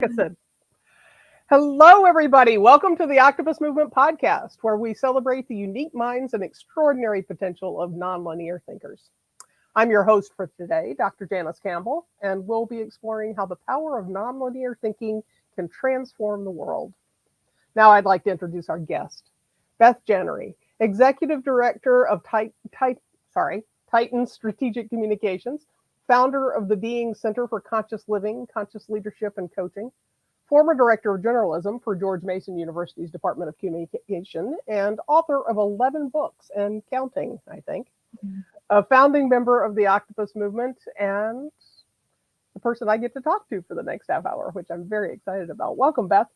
Like I said, hello, everybody. Welcome to the Octopus Movement podcast, where we celebrate the unique minds and extraordinary potential of nonlinear thinkers. I'm your host for today, Dr. Janice Campbell, and we'll be exploring how the power of nonlinear thinking can transform the world. Now, I'd like to introduce our guest, Beth Jannery, Executive Director of Titan Strategic Communications, founder of the Being Center for Conscious Living, Conscious Leadership, and Coaching, former Director of Journalism for George Mason University's Department of Communication, and author of 11 books and counting, I think, a founding member of the Octopus Movement, and the person I get to talk to for the next half hour, which I'm very excited about. Welcome, Beth.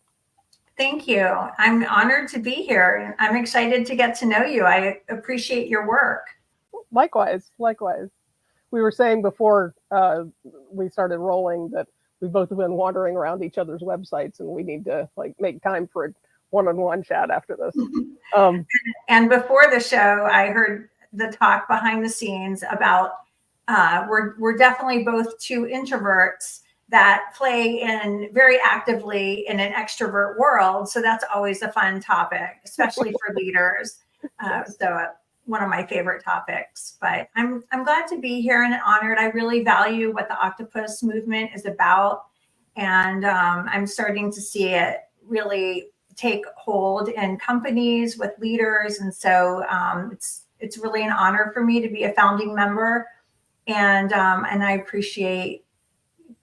Thank you. I'm honored to be here. I'm excited to get to know you. I appreciate your work. Likewise. We were saying before we started rolling that we've both been wandering around each other's websites, and we need to make time for a one-on-one chat after this. And before the show, I heard the talk behind the scenes about we're definitely both two introverts that play in very actively in an extrovert world. So that's always a fun topic, especially for leaders. So one of my favorite topics, but I'm glad to be here and honored. I really value what the Octopus Movement is about. And I'm starting to see it really take hold in companies with leaders. And so it's really an honor for me to be a founding member. And I appreciate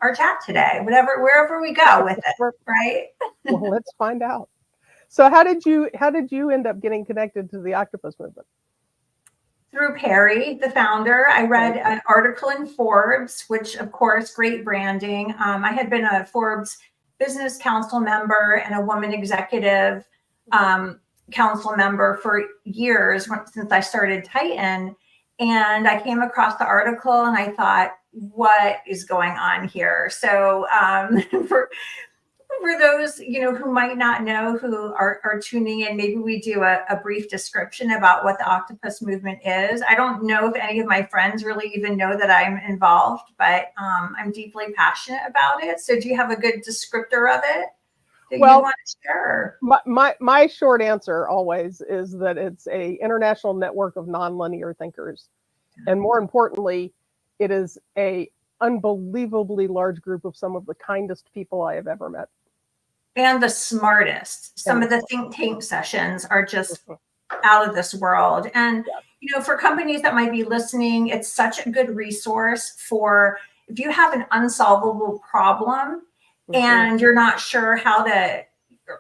our chat today, wherever we go with it, right? Well, let's find out. So how did you end up getting connected to the Octopus Movement? Through Perry, the founder. I read an article in Forbes, which of course, great branding. I had been a Forbes Business Council member and a woman executive council member for years since I started Titan. And I came across the article and I thought, what is going on here? So for those, who might not know, who are tuning in, maybe we do a brief description about what the Octopus Movement is. I don't know if any of my friends really even know that I'm involved, but I'm deeply passionate about it. So do you have a good descriptor of it that you want to share? My short answer always is that it's a international network of nonlinear thinkers. And more importantly, it is a unbelievably large group of some of the kindest people I have ever met. And the smartest. Some of the think tank sessions are just out of this world. And, for companies that might be listening, it's such a good resource for if you have an unsolvable problem and you're not sure how to,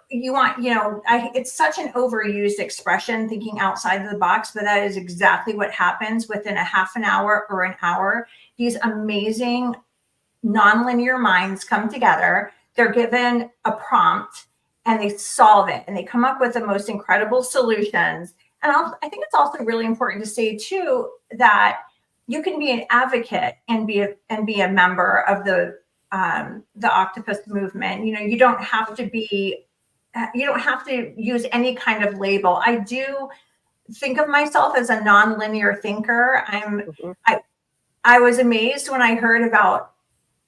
it's such an overused expression, thinking outside of the box, but that is exactly what happens within a half an hour or an hour. These amazing nonlinear minds come together. They're given a prompt and they solve it and they come up with the most incredible solutions. And I think it's also really important to say too, that you can be an advocate and be a member of the Octopus Movement. You don't have to use any kind of label. I do think of myself as a nonlinear thinker. I was amazed when I heard about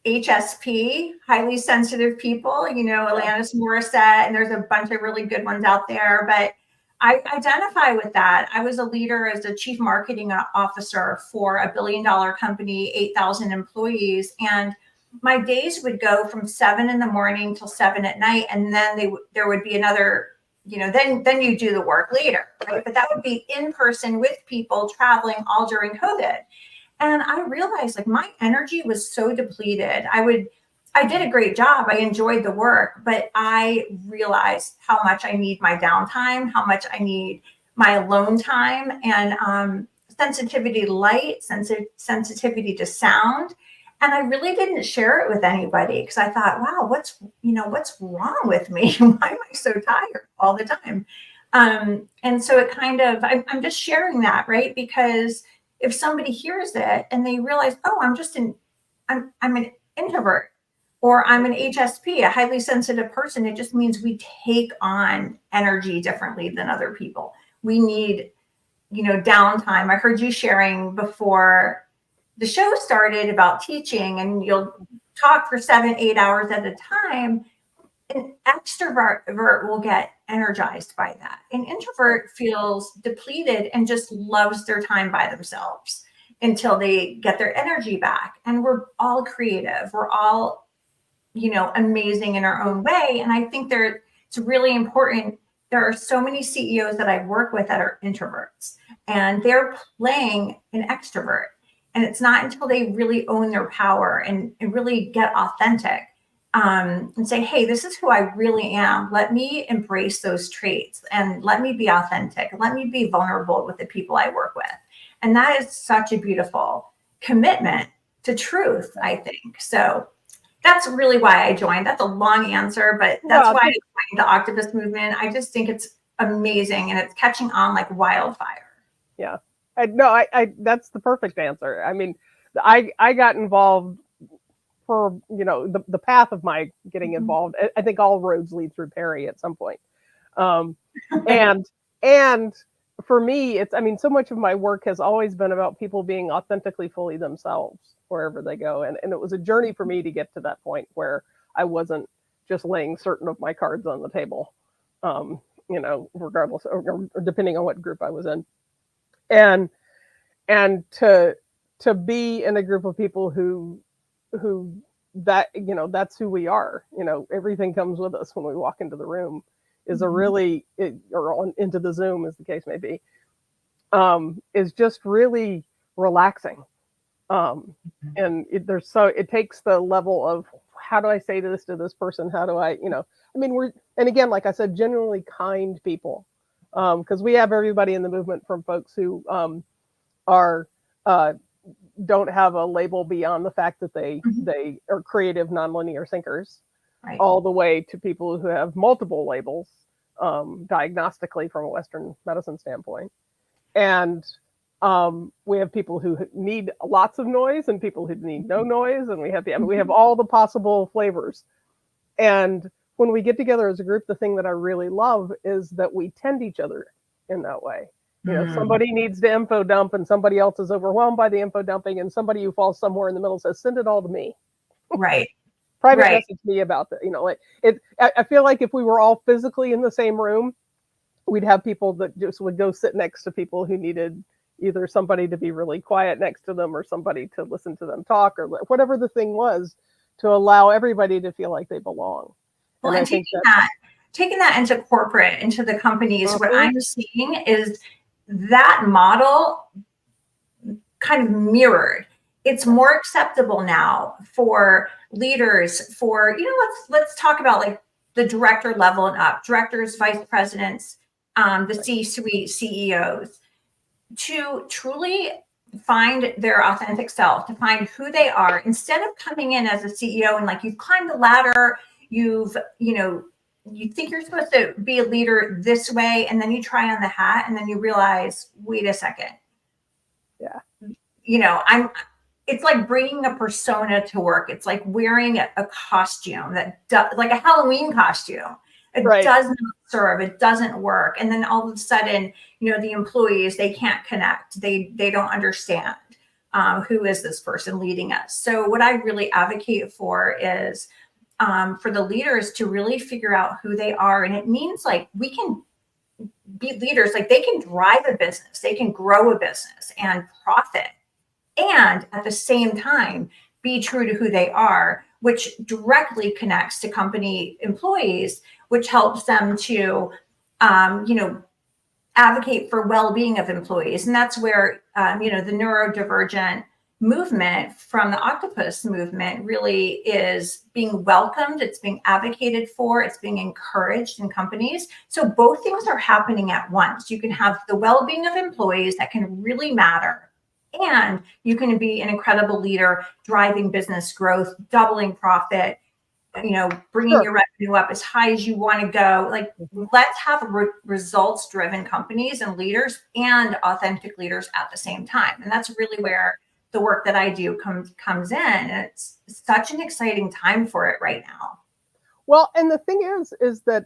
HSP, highly sensitive people, Alanis Morissette, and there's a bunch of really good ones out there, but I identify with that. I was a leader as a chief marketing officer for a $1 billion company, 8,000 employees. And my days would go from 7 a.m. till 7 p.m. And then there would be another, then you do the work later, right? But that would be in person with people traveling all during COVID. And I realized my energy was so depleted. I did a great job. I enjoyed the work, but I realized how much I need my downtime, how much I need my alone time, and sensitivity to light, sensitivity to sound. And I really didn't share it with anybody because I thought, wow, what's wrong with me? Why am I so tired all the time? And so it kind of, I'm just sharing that, right? Because if somebody hears it and they realize, oh, I'm an introvert, or I'm an HSP, a highly sensitive person, it just means we take on energy differently than other people. We need, downtime. I heard you sharing before the show started about teaching, and you'll talk for 7-8 hours at a time. An extrovert will get energized by that. An introvert feels depleted and just loves their time by themselves until they get their energy back. And we're all creative. We're all, amazing in our own way. And I think it's really important. There are so many CEOs that I work with that are introverts, and they're playing an extrovert. And it's not until they really own their power and really get authentic, and say, hey, this is who I really am. Let me embrace those traits and let me be authentic. Let me be vulnerable with the people I work with. And that is such a beautiful commitment to truth, I think. So that's really why I joined. That's a long answer, but that's why I joined the Octopus Movement. I just think it's amazing and it's catching on like wildfire. Yeah. That's the perfect answer. I mean, I got involved for, the path of my getting involved. I think all roads lead through Perry at some point. And for me, so much of my work has always been about people being authentically fully themselves wherever they go. And it was a journey for me to get to that point where I wasn't just laying certain of my cards on the table, regardless or depending on what group I was in. And to be in a group of people who that's who we are. Everything comes with us when we walk into the room is into the Zoom, as the case may be, is just really relaxing. And it takes the level of, how do I say this to this person? How do I, and again, like I said, genuinely kind people. Because we have everybody in the movement, from folks who don't have a label beyond the fact that they are creative nonlinear thinkers, right, all the way to people who have multiple labels, diagnostically from a Western medicine standpoint. And we have people who need lots of noise and people who need no noise, and we have all the possible flavors. And when we get together as a group, the thing that I really love is that we tend each other in that way. Somebody needs to info dump and somebody else is overwhelmed by the info dumping, and somebody who falls somewhere in the middle says, send it all to me. Right. Private message me about that. I feel like if we were all physically in the same room, we'd have people that just would go sit next to people who needed either somebody to be really quiet next to them or somebody to listen to them talk, or whatever the thing was, to allow everybody to feel like they belong. Well, and taking that into corporate, into the companies, what I'm seeing is that model kind of mirrored. It's more acceptable now for leaders, let's talk about like the director level and up, directors, vice presidents, the C-suite CEOs, to truly find their authentic self, to find who they are, instead of coming in as a CEO and like you've climbed the ladder, you think you're supposed to be a leader this way, and then you try on the hat and then you realize, wait a second. Yeah. It's like bringing a persona to work. It's like wearing a costume like a Halloween costume. It does not serve. It doesn't work. And then all of a sudden, the employees, they can't connect. They don't understand who is this person leading us. So what I really advocate for is for the leaders to really figure out who they are. And it means like we can be leaders, like they can drive a business, they can grow a business and profit, and at the same time be true to who they are, which directly connects to company employees, which helps them to advocate for well-being of employees. And that's where the neurodivergent movement from the Octopus Movement really is being welcomed. It's being advocated for. It's being encouraged in companies. So both things are happening at once. You can have the well-being of employees that can really matter, and you can be an incredible leader, driving business growth, doubling profit, bringing your revenue up as high as you want to go. Like, let's have results-driven companies and leaders and authentic leaders at the same time. And that's really where the work that I do comes in. And it's such an exciting time for it right now. Well, and the thing is that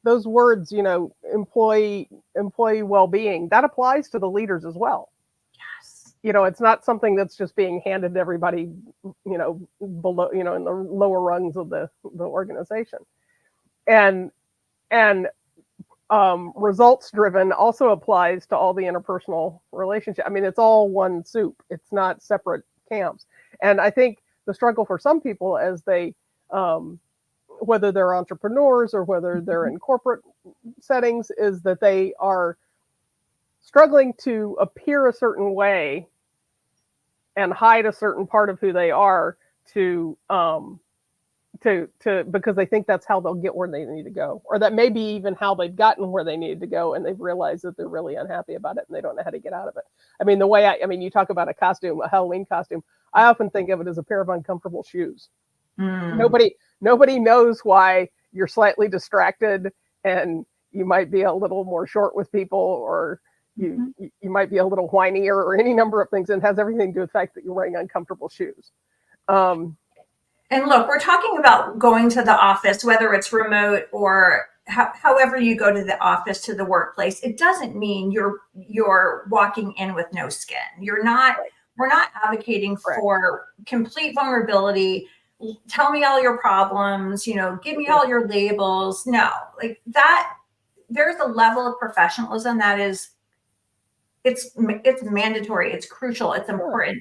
those words, employee well-being, that applies to the leaders as well. Yes. It's not something that's just being handed to everybody, below, in the lower rungs of the organization. and results driven also applies to all the interpersonal relationship. I mean, it's all one soup. It's not separate camps. And I think the struggle for some people as they, whether they're entrepreneurs or whether they're in corporate settings, is that they are struggling to appear a certain way and hide a certain part of who they are to because they think that's how they'll get where they need to go, or that maybe even how they've gotten where they needed to go, and they've realized that they're really unhappy about it and they don't know how to get out of it. I mean, the way I mean, you talk about a costume, a Halloween costume. I often think of it as a pair of uncomfortable shoes. Nobody knows why you're slightly distracted and you might be a little more short with people, or you might be a little whinier, or any number of things, and it has everything to do with the fact that you're wearing uncomfortable shoes. And look, we're talking about going to the office, whether it's remote or however you go to the office, to the workplace. It doesn't mean you're walking in with no skin. We're not advocating for complete vulnerability. Tell me all your problems, give me all your labels. No, like that, there's a level of professionalism that is, it's mandatory, it's crucial, it's important.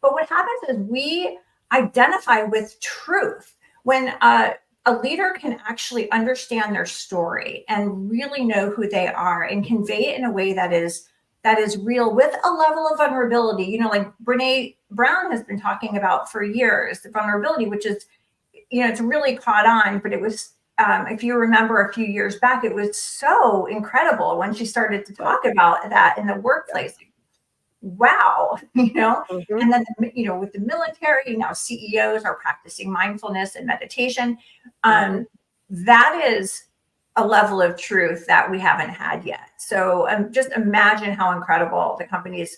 But what happens is we identify with truth. When a leader can actually understand their story and really know who they are and convey it in a way that is real, with a level of vulnerability, like Brene Brown has been talking about for years, the vulnerability, which is, it's really caught on, but it was, if you remember a few years back, it was so incredible when she started to talk about that in the workplace. Wow, and then, with the military, now CEOs are practicing mindfulness and meditation. That is a level of truth that we haven't had yet. So just imagine how incredible the companies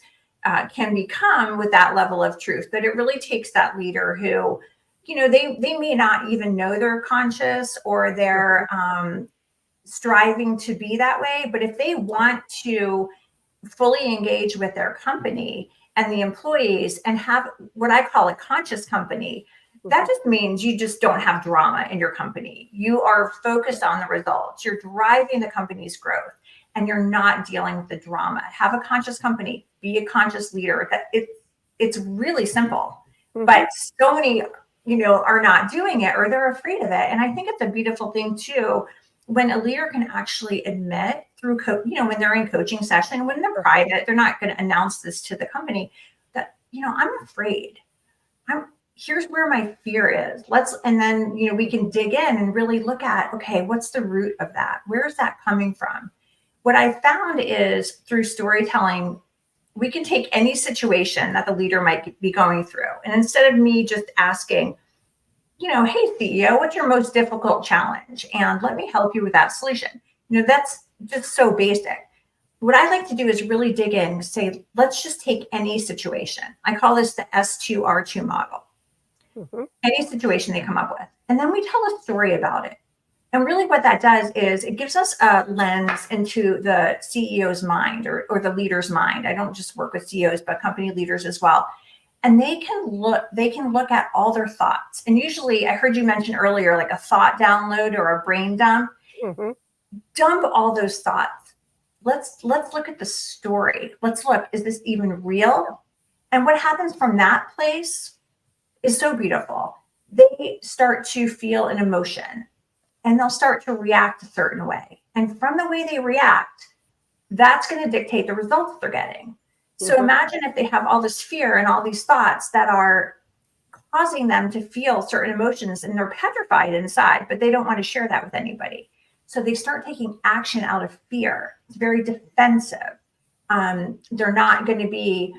can become with that level of truth. But it really takes that leader who, they may not even know they're conscious or they're striving to be that way. But if they want to fully engage with their company and the employees and have what I call a conscious company, that just means you just don't have drama in your company. You are focused on the results. You're driving the company's growth and you're not dealing with the drama. Have a conscious company, be a conscious leader. It's really simple, but so many, are not doing it, or they're afraid of it. And I think it's a beautiful thing too, when a leader can actually admit through, when they're in coaching session, when they're private, they're not going to announce this to the company that, I'm afraid. Here's where my fear is. And then, we can dig in and really look at, okay, what's the root of that? Where's that coming from? What I found is through storytelling, we can take any situation that the leader might be going through. And instead of me just asking, hey, CEO, what's your most difficult challenge? And let me help you with that solution. That's just so basic. What I like to do is really dig in and say, let's just take any situation. I call this the S2R2 model. Any situation they come up with. And then we tell a story about it. And really what that does is it gives us a lens into the CEO's mind or the leader's mind. I don't just work with CEOs, but company leaders as well. And they can look at all their thoughts. And usually, I heard you mention earlier, like a thought download or a brain dump. Dump all those thoughts. Let's look at the story. Let's look, is this even real? And what happens from that place is so beautiful. They start to feel an emotion and they'll start to react a certain way. And from the way they react, that's going to dictate the results they're getting. So imagine if they have all this fear and all these thoughts that are causing them to feel certain emotions and they're petrified inside, but they don't want to share that with anybody. So they start taking action out of fear. It's very defensive. They're not going to be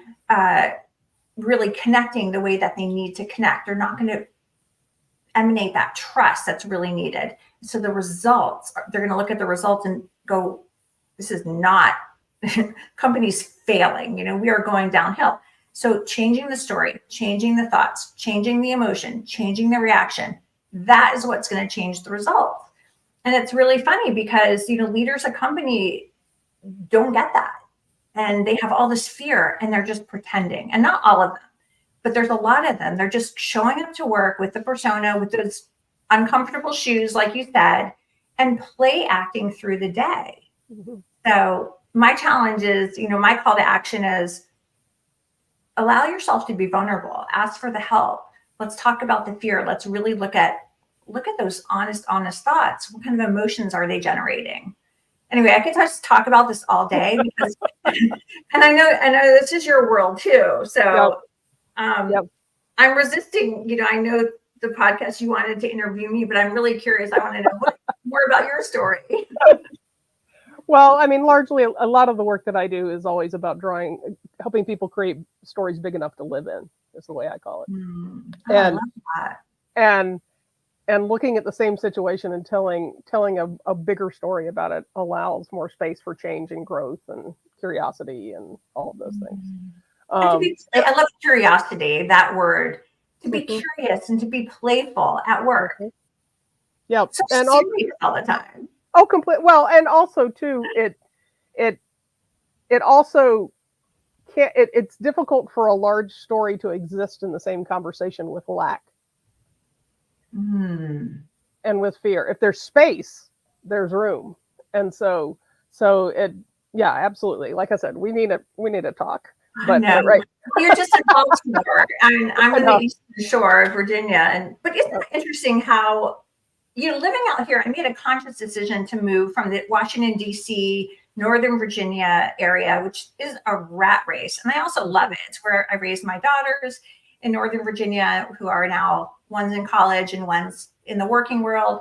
really connecting the way that they need to connect. They're not going to emanate that trust that's really needed. So the results, they're going to look at the results and go, this is not companies failing, we are going downhill. So changing the story, changing the thoughts, changing the emotion, changing the reaction, that is what's going to change the results. And it's really funny because, leaders of company don't get that. And they have all this fear and they're just pretending. And not all of them, but there's a lot of them. They're just showing up to work with the persona, with those uncomfortable shoes, like you said, and play acting through the day. Mhm. So my challenge is, my call to action is allow yourself to be vulnerable, ask for the help. Let's talk about the fear. Let's really look at those honest thoughts. What kind of emotions are they generating? Anyway, I could just talk about this all day because, and I know this is your world too. So, Yep. I'm resisting, I know the podcast you wanted to interview me, but I'm really curious. I want to know more about your story. Well, I mean, largely a lot of the work that I do is always about helping people create stories big enough to live in, is the way I call it. I And love that. and looking at the same situation and telling a bigger story about it allows more space for change and growth and curiosity and all of those things. I love curiosity, that word, to be Mhm. curious and to be playful at work. Mhm. Yep. So And serious all the time. well, and also too, it also can't, it's difficult for a large story to exist in the same conversation with lack and with fear. If there's space, there's room. And so yeah, absolutely. Like I said, we need to talk. I But know. right. You're just in Baltimore. I'm I in the know. Eastern Shore of Virginia. But isn't it interesting how, living out here, I made a conscious decision to move from the Washington, D.C., Northern Virginia area, which is a rat race. And I also love it. It's where I raised my daughters in Northern Virginia, who are now, one's in college and one's in the working world.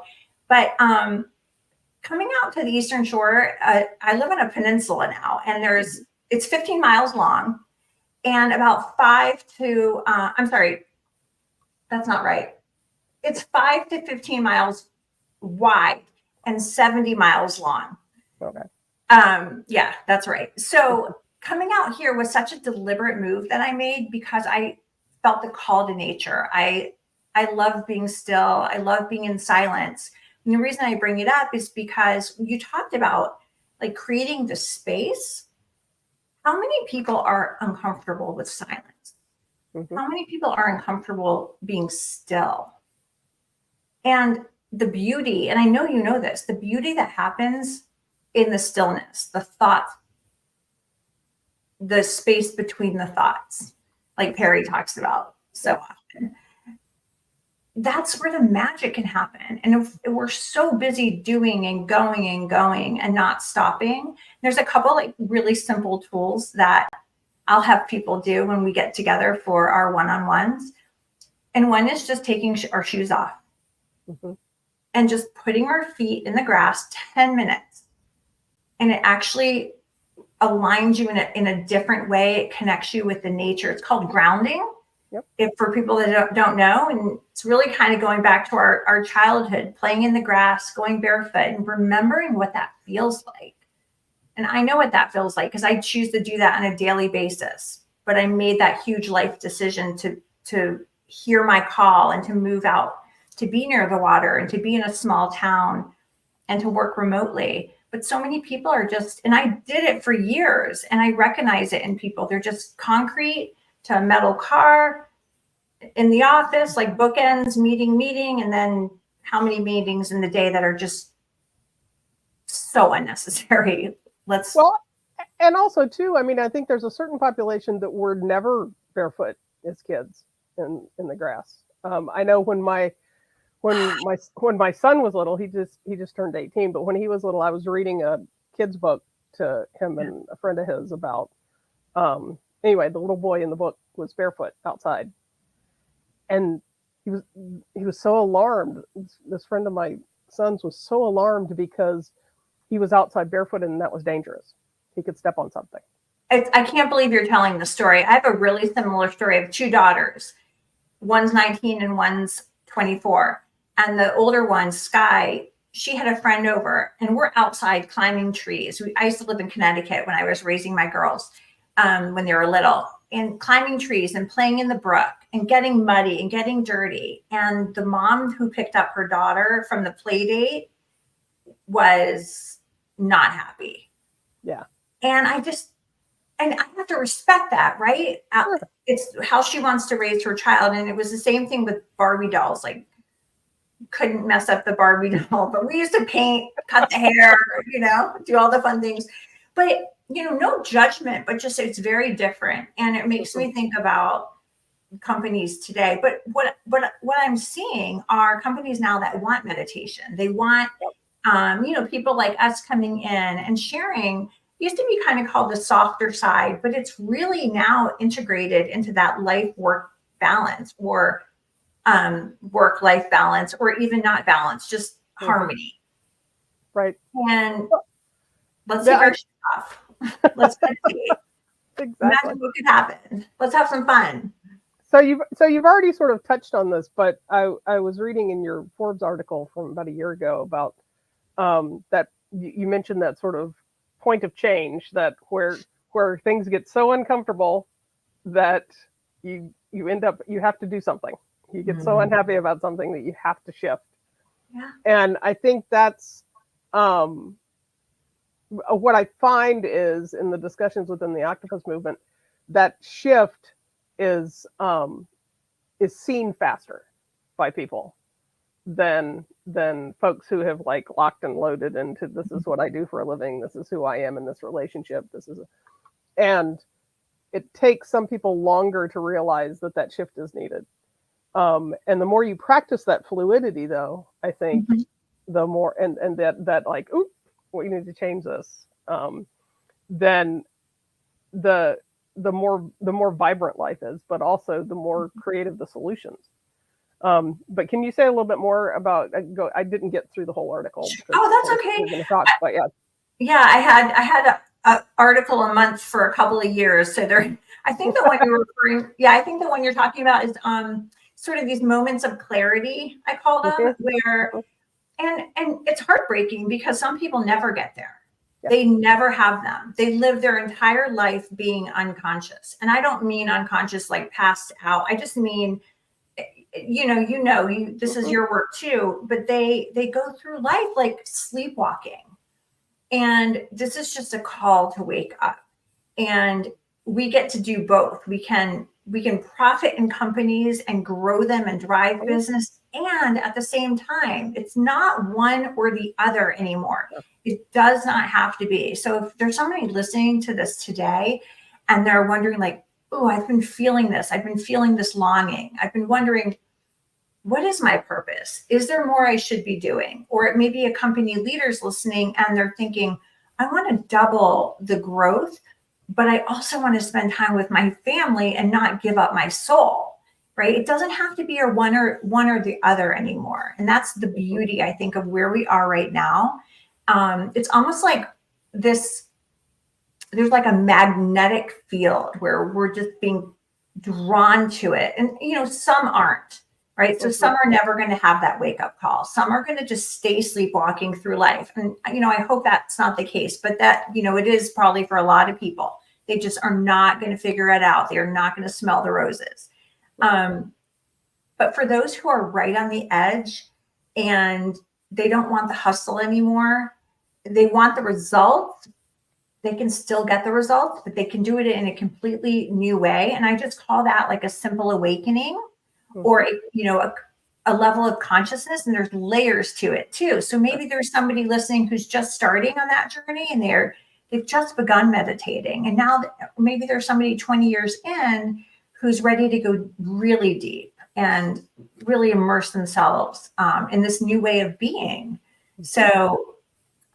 But coming out to the Eastern Shore, I live on a peninsula now, and it's 15 miles long and about I'm sorry, that's not right. It's 5 to 15 miles wide and 70 miles long. Okay. Yeah, that's right. So coming out here was such a deliberate move that I made because I felt the call to nature. I love being still. I love being in silence. And the reason I bring it up is because you talked about like creating the space. How many people are uncomfortable with silence? Mhm. How many people are uncomfortable being still? And the beauty, and I know you know this, the beauty that happens in the stillness, the thought, the space between the thoughts, like Perry talks about so often. That's where the magic can happen. And if we're so busy doing and going and not stopping, there's a couple like really simple tools that I'll have people do when we get together for our one-on-ones. And one is just taking our shoes off and just putting our feet in the grass 10 minutes. And it actually aligns you in a different way. It connects you with the nature. It's called grounding. Yep. If for people that don't know, and it's really kind of going back to our childhood, playing in the grass, going barefoot, and remembering what that feels like. And I know what that feels like because I choose to do that on a daily basis. But I made that huge life decision to hear my call and to move out, to be near the water and to be in a small town and to work remotely. But so many people are just, and I did it for years and I recognize it in people. They're just concrete to a metal car in the office, like bookends, meeting, and then how many meetings in the day that are just so unnecessary. Well, and also too, I mean, I think there's a certain population that were never barefoot as kids in the grass. I know when my son was little, he just turned 18, but when he was little, I was reading a kid's book to him and a friend of his about anyway, the little boy in the book was barefoot outside. And he was so alarmed. This friend of my son's was so alarmed because he was outside barefoot and that was dangerous. He could step on something. I can't believe you're telling the story. I have a really similar story. I have two daughters. One's 19 and one's 24. And the older one, Sky, she had a friend over and we're outside climbing trees. I used to live in Connecticut when I was raising my girls when they were little, and climbing trees and playing in the brook and getting muddy and getting dirty. And the mom who picked up her daughter from the play date was not happy. Yeah. And I have to respect that, right? It's how she wants to raise her child. And it was the same thing with Barbie dolls. Like, couldn't mess up the Barbie doll, but we used to paint, cut the hair, do all the fun things. But, no judgment, but just it's very different. And it makes me think about companies today. But what I'm seeing are companies now that want meditation. They want, people like us coming in and sharing. Used to be kind of called the softer side, but it's really now integrated into that life-work balance, or work-life balance, or even not balance, just harmony. Right. And let's take our shit off. Let's meditate. Exactly. Imagine what could happen. Let's have some fun. So you've already sort of touched on this, but I was reading in your Forbes article from about a year ago about that you mentioned that sort of point of change, that where things get so uncomfortable that you have to do something. You get so unhappy about something that you have to shift. Yeah. And I think that's what I find is in the discussions within the Octopus Movement, that shift is seen faster by people than folks who have like locked and loaded into, this is what I do for a living, this is who I am in this relationship, and it takes some people longer to realize that shift is needed. And the more you practice that fluidity, though, I think the more, and that like, oop, we need to change this, then the more vibrant life is, but also the more creative the solutions. But can you say a little bit more about? I didn't get through the whole article. Oh, that's okay. We're going to talk, but yeah. Yeah, I had a article a month for a couple of years. So there, I think the one you're referring, I think the one you're talking about is sort of these moments of clarity, I call them, where, and it's heartbreaking because some people never get there. Yeah. They never have them. They live their entire life being unconscious. And I don't mean unconscious like passed out. I just mean, this is your work too, but they go through life like sleepwalking. And this is just a call to wake up. And we get to do both. We can profit in companies and grow them and drive business. And at the same time, it's not one or the other anymore. It does not have to be. So if there's somebody listening to this today and they're wondering like, oh, I've been feeling this. I've been feeling this longing. I've been wondering, what is my purpose? Is there more I should be doing? Or it may be a company leader's listening and they're thinking, I want to double the growth, but I also want to spend time with my family and not give up my soul, right? It doesn't have to be one or the other anymore. And that's the beauty, I think, of where we are right now. It's almost like there's like a magnetic field where we're just being drawn to it. And, some aren't. Right. So some are never going to have that wake up call. Some are going to just stay sleepwalking through life. And, I hope that's not the case, but that, it is probably for a lot of people. They just are not going to figure it out. They're not going to smell the roses. But for those who are right on the edge and they don't want the hustle anymore, they want the results. They can still get the results, but they can do it in a completely new way. And I just call that like a simple awakening. Or, a level of consciousness, and there's layers to it too. So maybe there's somebody listening who's just starting on that journey and they've just begun meditating. And now maybe there's somebody 20 years in who's ready to go really deep and really immerse themselves in this new way of being. So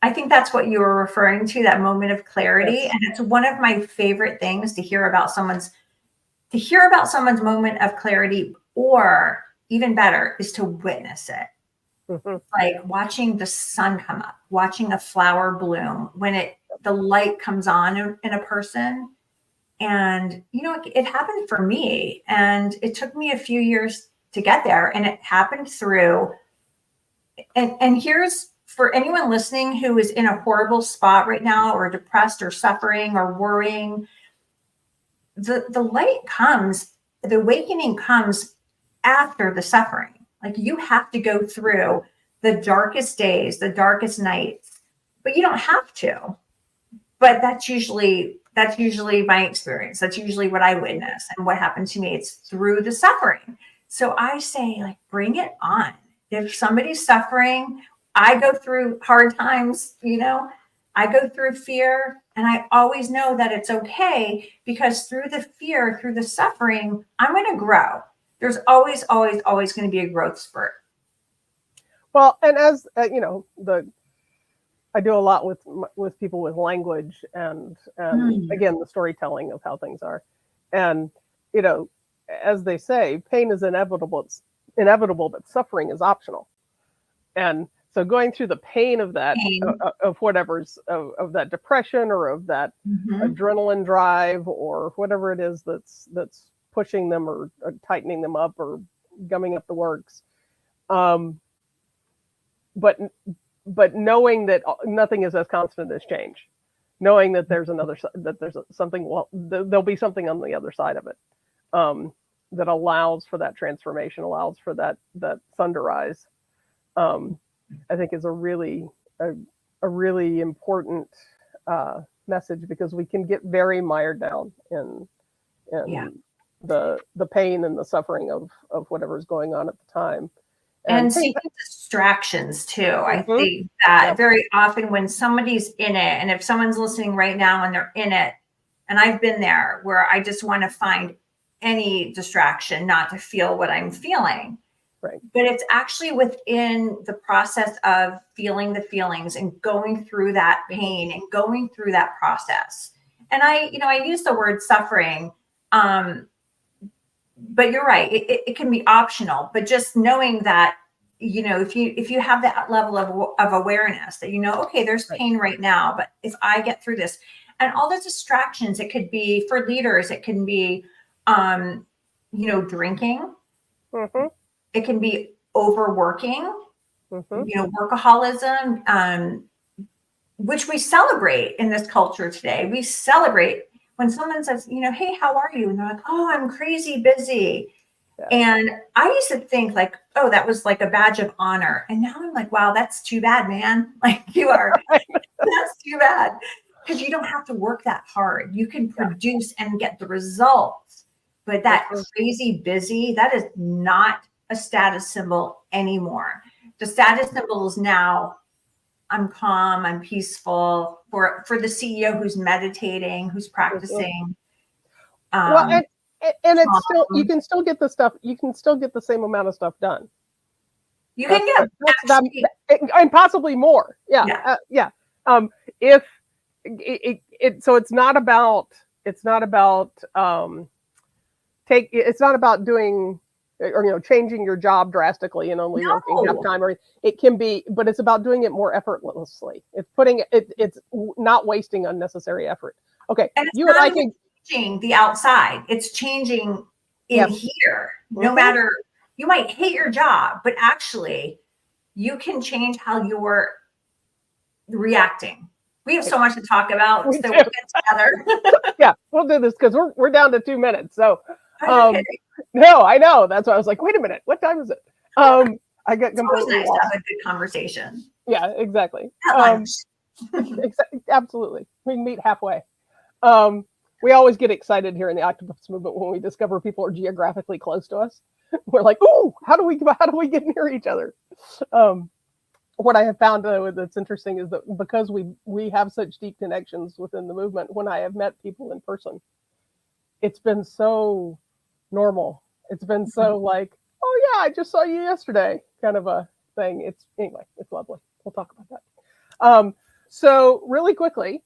I think that's what you were referring to, that moment of clarity. Yes. And it's one of my favorite things to hear about someone's moment of clarity. Or even better is to witness it. Like watching the sun come up, watching a flower bloom when the light comes on in a person. And, it happened for me and it took me a few years to get there, and it happened through. And here's for anyone listening who is in a horrible spot right now, or depressed or suffering or worrying, the light comes, the awakening comes after the suffering. Like you have to go through the darkest days, the darkest nights, but you don't have to. But that's usually my experience. That's usually what I witness and what happened to me. It's through the suffering. So I say, like, bring it on. If somebody's suffering, I go through hard times, I go through fear, and I always know that it's okay, because through the fear, through the suffering, I'm going to grow. There's always, always, always going to be a growth spurt. Well, and as I do a lot with people with language and again, the storytelling of how things are. And, as they say, pain is inevitable. It's inevitable, but suffering is optional. And so going through the pain of that, of whatever's, of that depression or of that adrenaline drive or whatever it is that's pushing them or tightening them up or gumming up the works. But knowing that nothing is as constant as change, knowing that there's something, there'll be something on the other side of it, that allows for that transformation, allows for that sun to rise, I think is a really important message, because we can get very mired down in the pain and the suffering of whatever's going on at the time. And seeking distractions too. I think that very often when somebody's in it, and if someone's listening right now and they're in it, and I've been there, where I just want to find any distraction not to feel what I'm feeling. Right. But it's actually within the process of feeling the feelings and going through that pain and going through that process. And I use the word suffering, but you're right. It can be optional, but just knowing that, if you have that level of awareness that, okay, there's pain right now, but if I get through this, and all the distractions, it could be for leaders, it can be, drinking. It can be overworking, workaholism, which we celebrate in this culture today. We celebrate when someone says, hey, how are you? And they're like, oh, I'm crazy busy. Yeah. And I used to think like, oh, that was like a badge of honor. And now I'm like, wow, that's too bad, man. Like that's too bad. Because you don't have to work that hard. You can produce and get the results. But that crazy busy, that is not a status symbol anymore. The status symbol is now, I'm calm, I'm peaceful. For the CEO who's meditating, who's practicing. And it's still, you can still get the stuff. You can still get the same amount of stuff done. You can get and possibly more. Yeah. If so, it's not about doing or changing your job drastically and only working half time, or it can be, but it's about doing it more effortlessly. It's not wasting unnecessary effort. Okay, and you and I can changing the outside. It's changing in here. No matter, you might hate your job, but actually you can change how you're reacting. We have so much to talk about, so we'll get together. Yeah, we'll do this because we're down to 2 minutes. So no, I know. That's why I was like, wait a minute, what time is it? I get completely nice to have a good conversation. Yeah, exactly. Absolutely. We can meet halfway. We always get excited here in the Octopus Movement when we discover people are geographically close to us. We're like, ooh, how do we get near each other? What I have found though that's interesting is that because we have such deep connections within the movement, when I have met people in person, it's been so normal. It's been so like, oh yeah, I just saw you yesterday, kind of a thing. It's lovely. We'll talk about that. So really quickly,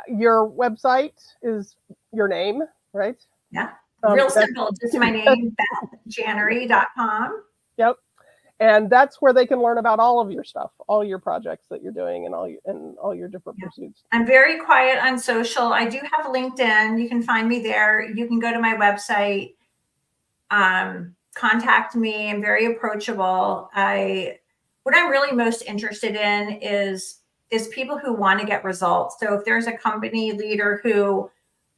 your website is your name, right? Yeah. Real simple. Just my name, BethJannery.com. Yep. And that's where they can learn about all of your stuff, all your projects that you're doing, and all your different pursuits. I'm very quiet on social. I do have LinkedIn. You can find me there. You can go to my website, contact me. I'm very approachable. What I'm really most interested in is people who want to get results. So if there's a company leader who,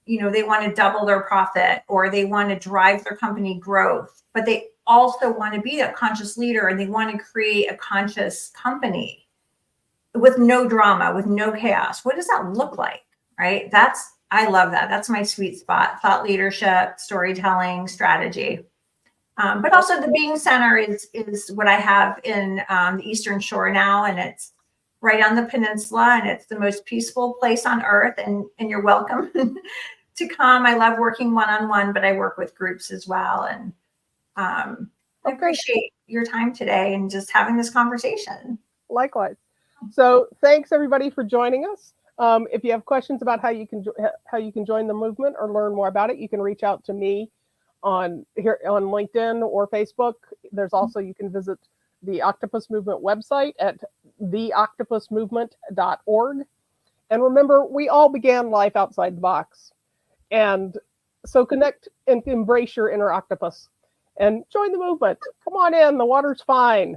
they want to double their profit, or they want to drive their company growth, but they also want to be a conscious leader and they want to create a conscious company with no drama, with no chaos. What does that look like? Right? I love that. That's my sweet spot. Thought leadership, storytelling, strategy. But also the Being Center is what I have in the Eastern Shore now, and it's right on the peninsula, and it's the most peaceful place on earth, and you're welcome to come. I love working one-on-one, but I work with groups as well. And I appreciate your time today and just having this conversation. Likewise. So thanks everybody for joining us. If you have questions about how you can join the movement or learn more about it, you can reach out to me on LinkedIn or Facebook. There's also, you can visit the Octopus Movement website at theoctopusmovement.org. And remember, we all began life outside the box. And so connect and embrace your inner octopus and join the movement. Come on in, the water's fine.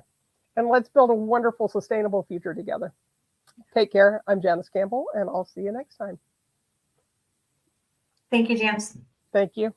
And let's build a wonderful, sustainable future together. Take care. I'm Janice Campbell, and I'll see you next time. Thank you, Janice. Thank you.